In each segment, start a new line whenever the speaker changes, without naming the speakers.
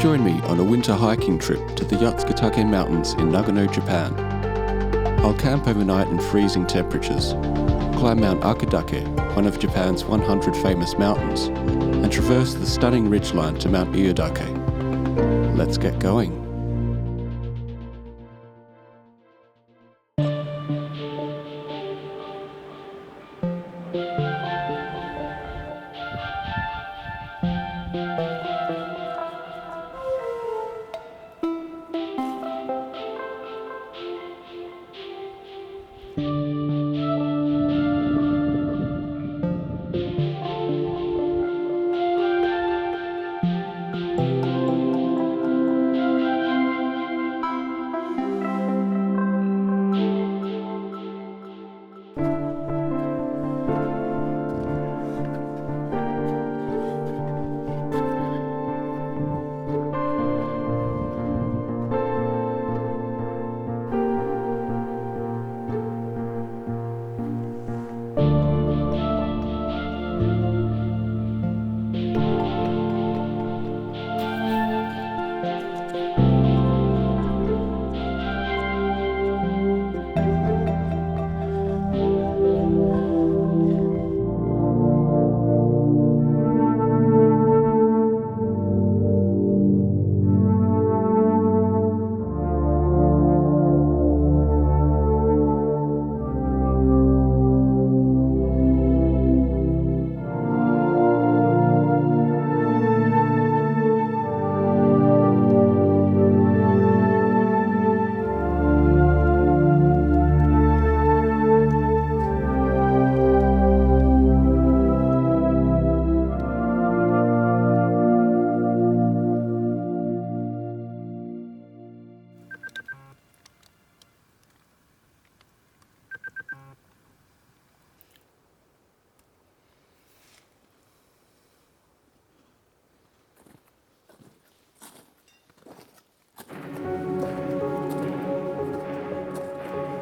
join me on a winter hiking trip to the Yatsugatake Mountains in Nagano, Japan. I'll camp overnight in freezing temperatures, climb Mount Akadake, one of Japan's 100 famous mountains, and traverse the stunning ridgeline to Mount Iōdake. Let's get going.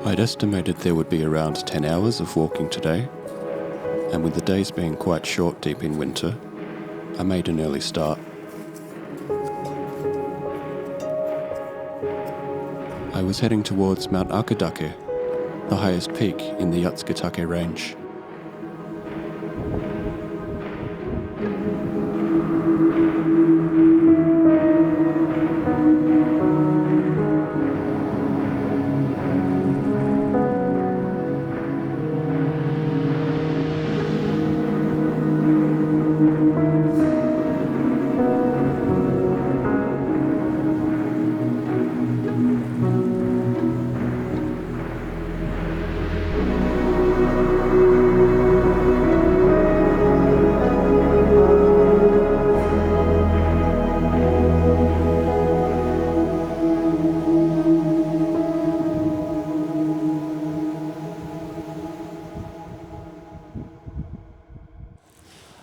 I'd estimated there would be around 10 hours of walking today, and with the days being quite short deep in winter, I made an early start. I was heading towards Mount Akadake, the highest peak in the Yatsugatake range.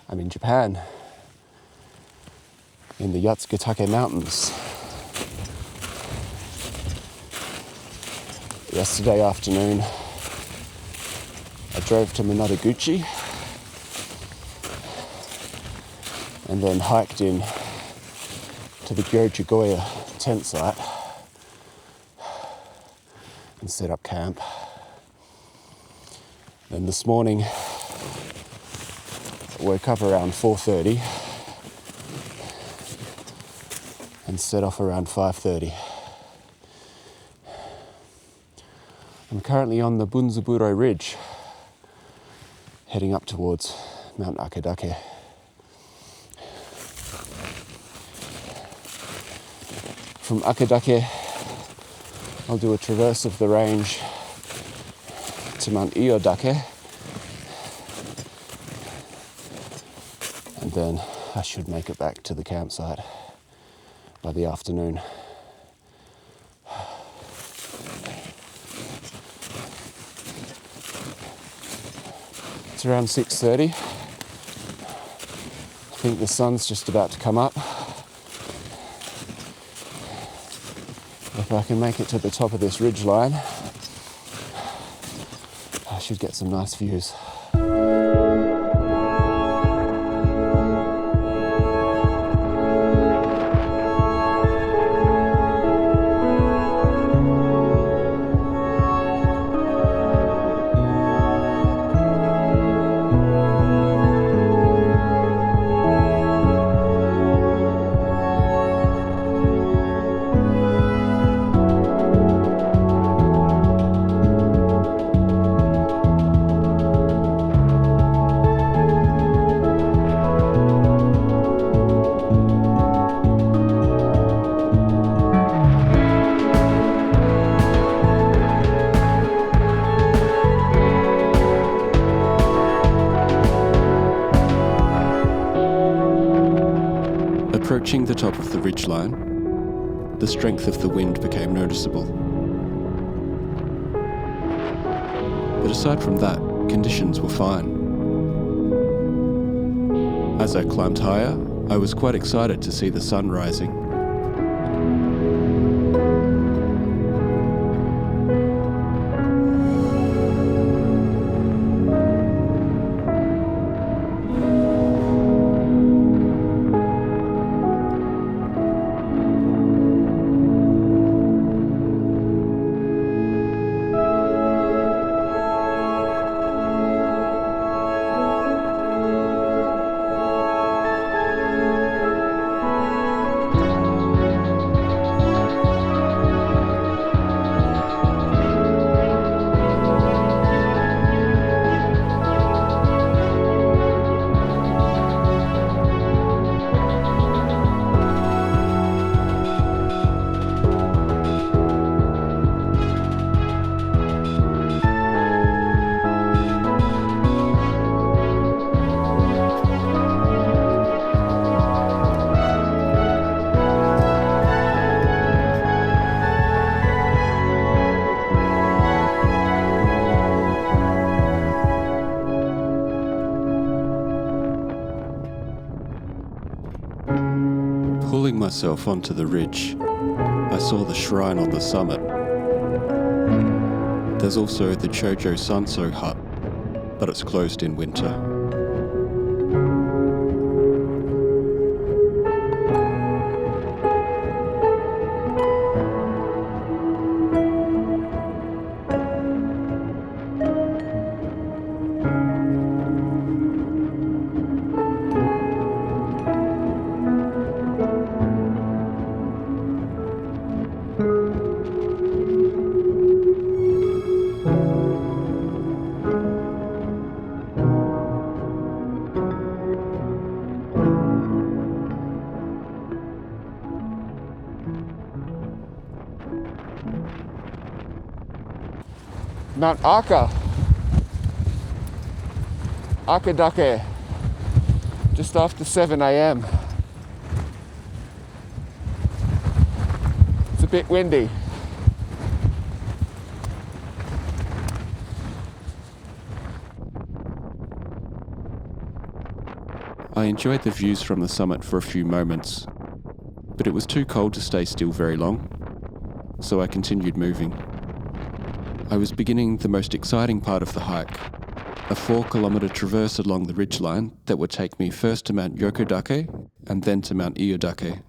I'm in Japan, in the Yatsugatake Mountains. Yesterday afternoon, I drove to Minotoguchi and then hiked in to the Gyoja Goya tent site and set up camp. Then this morning, woke up around 4:30 and set off around 5:30. I'm currently on the Bunzaburo Ridge, heading up towards Mount Akadake. From Akadake, I'll do a traverse of the range to Mount Iōdake, and then I should make it back to the campsite by the afternoon. It's around 6:30. I think the sun's just about to come up. If I can make it to the top of this ridge line, I should get some nice views. Approaching the top of the ridgeline, the strength of the wind became noticeable. But aside from that, conditions were fine. As I climbed higher, I was quite excited to see the sun rising. Pulling myself onto the ridge, I saw the shrine on the summit. There's also the Chojo Sanso hut, but it's closed in winter.
Mount Akadake, just after 7 a.m. It's a bit windy.
I enjoyed the views from the summit for a few moments, but it was too cold to stay still very long, so I continued moving. I was beginning the most exciting part of the hike, a 4-kilometre traverse along the ridgeline that would take me first to Mount Yatsugatake and then to Mount Iōdake.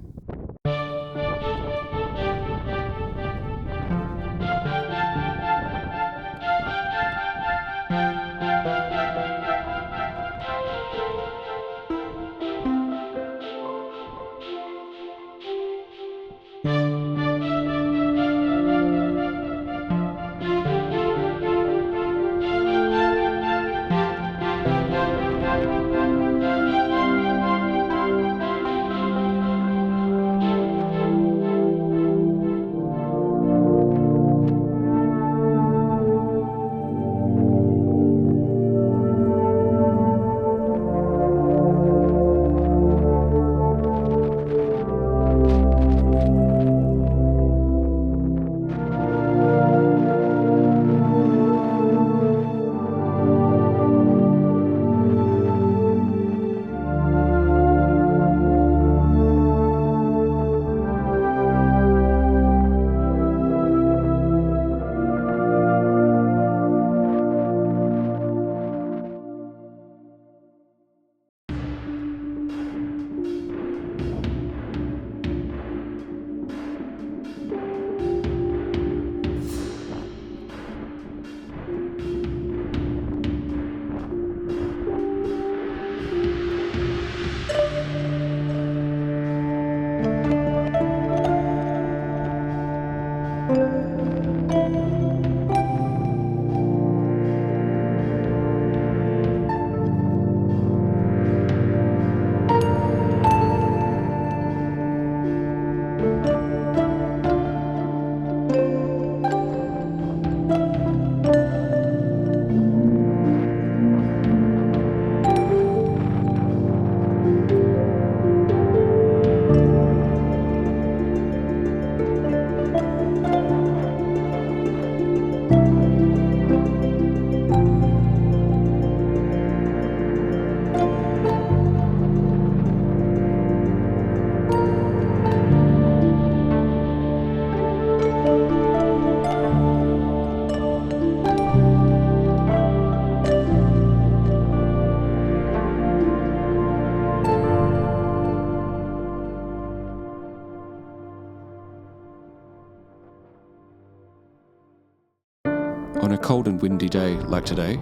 On a cold and windy day like today,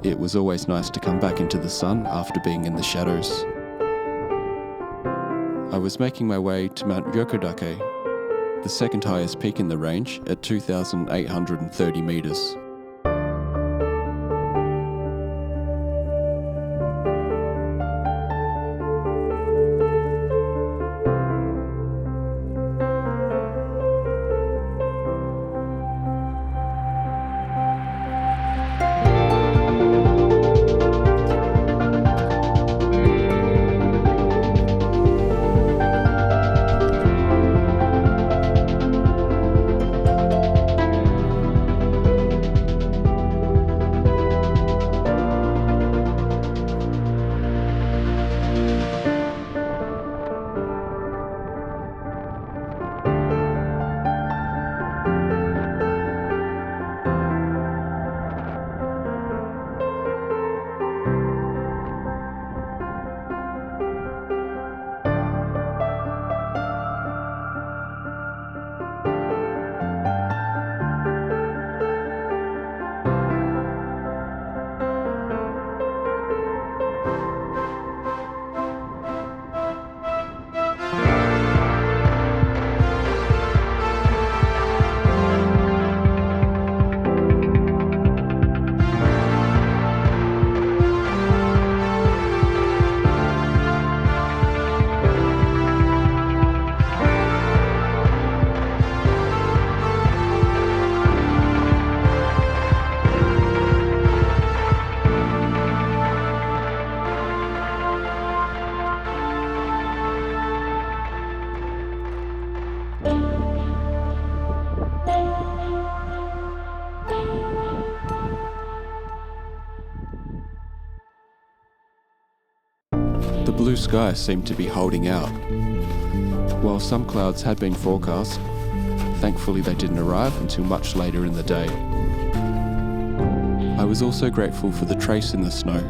it was always nice to come back into the sun after being in the shadows. I was making my way to Mount Iōdake, the second highest peak in the range at 2,830 metres. The blue sky seemed to be holding out. While some clouds had been forecast, thankfully they didn't arrive until much later in the day. I was also grateful for the trace in the snow.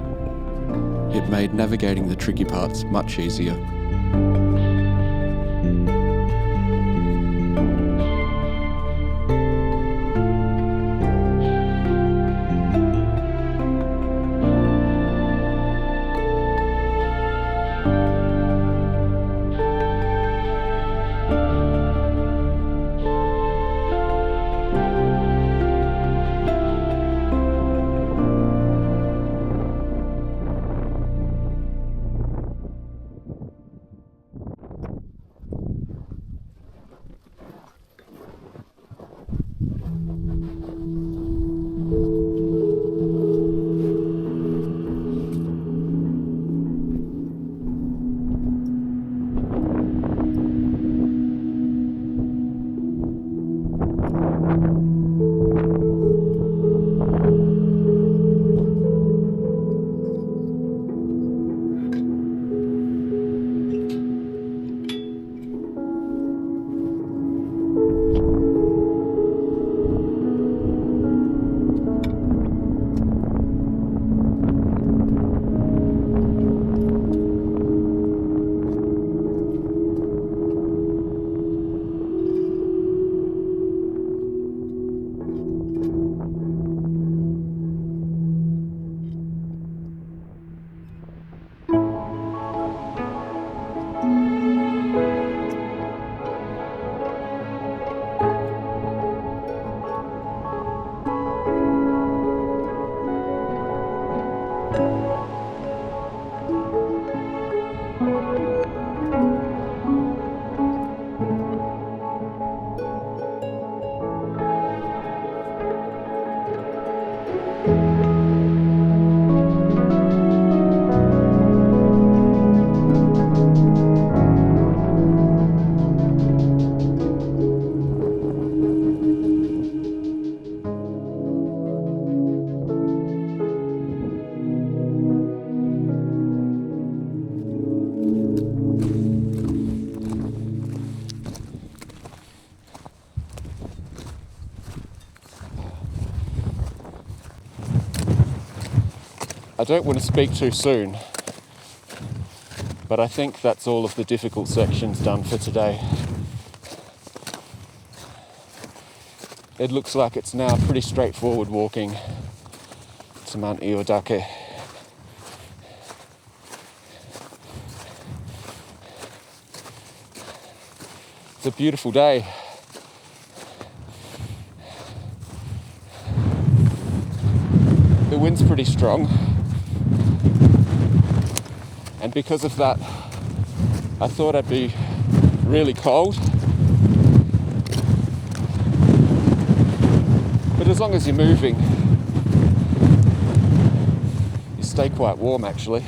It made navigating the tricky parts much easier.
I don't want to speak too soon, but I think that's all of the difficult sections done for today. it looks like it's now pretty straightforward walking to Mount Iōdake. It's a beautiful day. The wind's pretty strong, and because of that, I thought I'd be really cold. But as long as you're moving, you stay quite warm actually.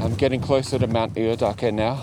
I'm getting closer to Mount Iōdake now.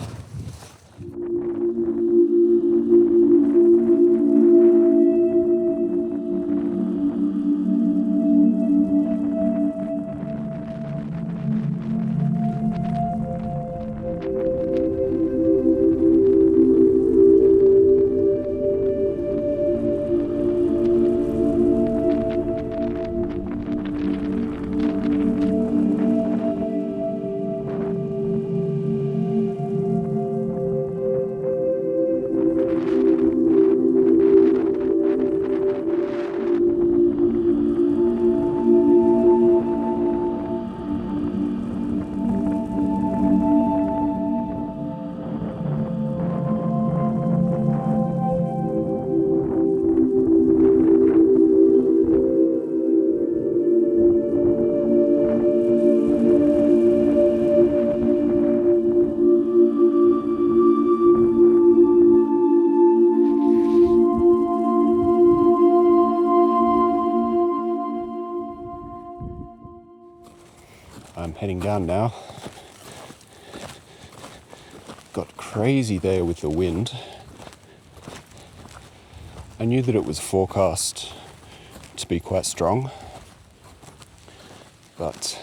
I'm heading down now. Got crazy there with the wind. I knew that it was forecast to be quite strong, but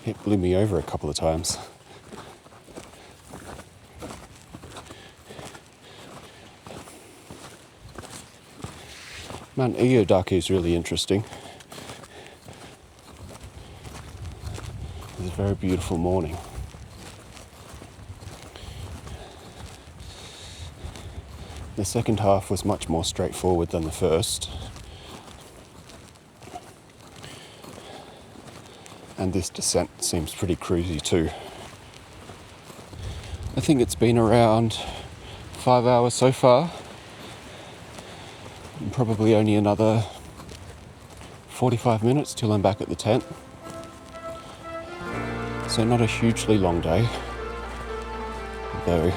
it blew me over a couple of times. Mount Iōdake is really interesting. It's a very beautiful morning. The second half was much more straightforward than the first. And this descent seems pretty cruisy too. I think it's been around 5 hours so far. And probably only another 45 minutes till I'm back at the tent. So not a hugely long day, though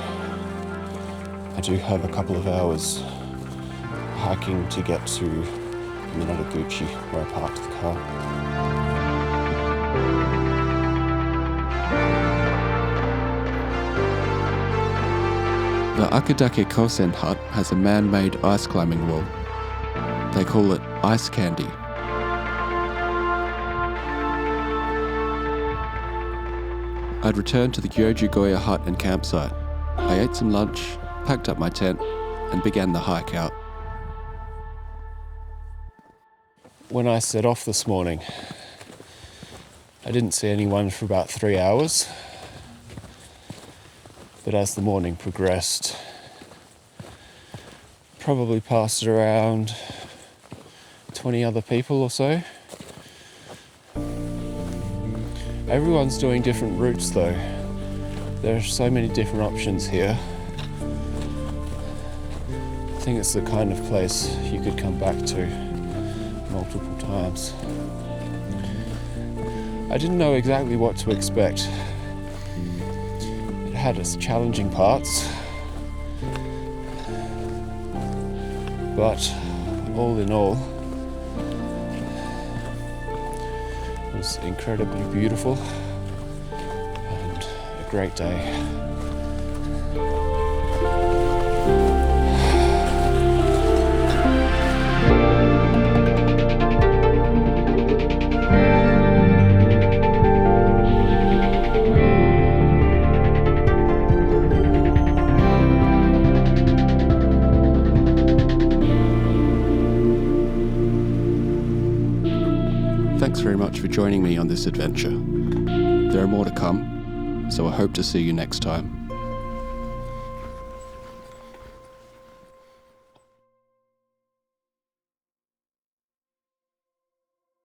I do have a couple of hours hiking to get to Minotoguchi, where I parked the car.
The Akadake Kosen hut has a man-made ice climbing wall. They call it ice candy. I'd returned to the Gyoja Goya hut and campsite. I ate some lunch, packed up my tent, and began the hike out.
When I set off this morning, I didn't see anyone for about 3 hours. But as the morning progressed, probably passed around 20 other people or so. Everyone's doing different routes though. There are so many different options here. I think it's the kind of place you could come back to multiple times. I didn't know exactly what to expect. It had its challenging parts, but all in all, it was incredibly beautiful and a great day.
Thanks very much for joining me on this adventure. There are more to come, so I hope to see you next time.